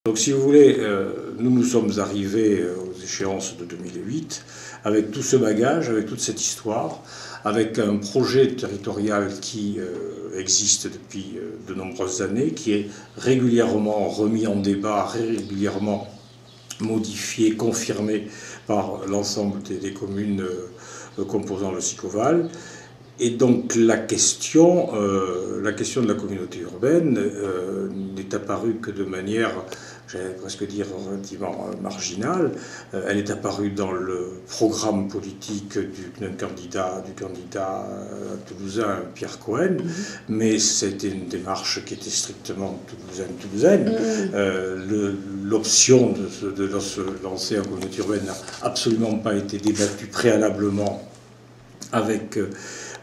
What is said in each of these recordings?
Donc si vous voulez, nous sommes arrivés aux échéances de 2008 avec tout ce bagage, avec toute cette histoire, avec un projet territorial qui existe depuis de nombreuses années, qui est régulièrement remis en débat, régulièrement modifié, confirmé par l'ensemble des communes composant le Sicoval. Et donc la question de la communauté urbaine n'est apparue que de manière, j'allais presque dire, relativement marginale. Elle est apparue dans le programme politique du candidat toulousain, Pierre Cohen, mais c'était une démarche qui était strictement toulousaine. L'option de se lancer en communauté urbaine n'a absolument pas été débattue préalablement avec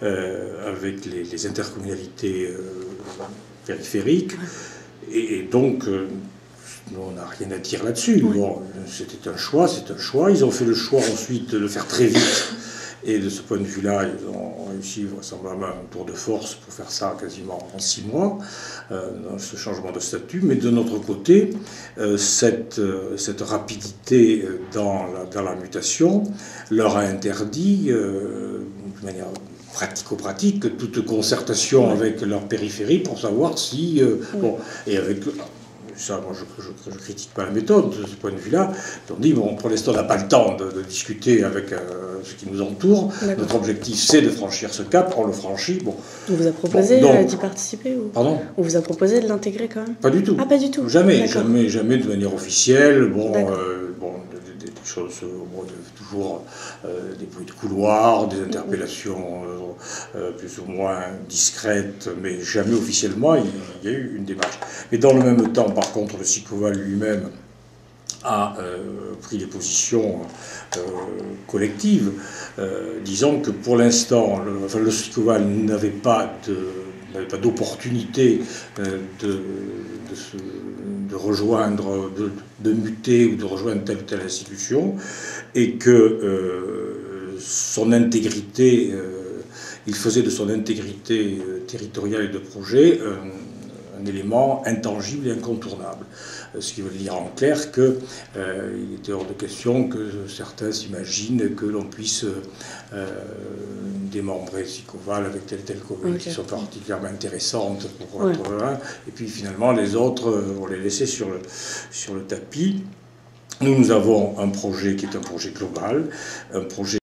les intercommunalités périphériques. Et donc, on n'a rien à dire là-dessus. Bon, c'était un choix, c'est un choix. Ils ont fait le choix ensuite de le faire très vite. Et de ce point de vue-là, ils ont réussi vraisemblablement un tour de force pour faire ça quasiment en 6 mois, dans ce changement de statut. Mais de notre côté, cette rapidité dans la mutation leur a interdit, de manière pratico-pratique, toute concertation avec leur périphérie pour savoir si... bon, et avec... Ça, moi, je ne critique pas la méthode de ce point de vue-là. On dit, bon, pour l'instant, on n'a pas le temps de discuter avec ce qui nous entoure. Notre objectif, c'est de franchir ce cap. On le franchit. Bon. On vous a proposé d'y participer ou... Pardon ? On vous a proposé de l'intégrer quand même ? Pas du tout. Ah, pas du tout. Jamais de manière officielle. Bon, des choses, toujours des bruits de couloir, des interpellations plus ou moins discrètes, mais jamais officiellement il y a eu une démarche. Mais dans le même temps, par contre, le Sicoval lui-même a pris des positions collectives, disant que pour l'instant, le Sicoval n'avait pas d'opportunité de rejoindre, de muter ou de rejoindre telle ou telle institution, et que son intégrité, il faisait de son intégrité territoriale et de projet un élément intangible et incontournable. Ce qui veut dire en clair qu'il était hors de question que certains s'imaginent que l'on puisse démembrer Sicoval avec telle commune qui sont particulièrement intéressantes pour être là, et puis finalement les autres, on les laissait sur le tapis. Nous avons un projet qui est un projet global, un projet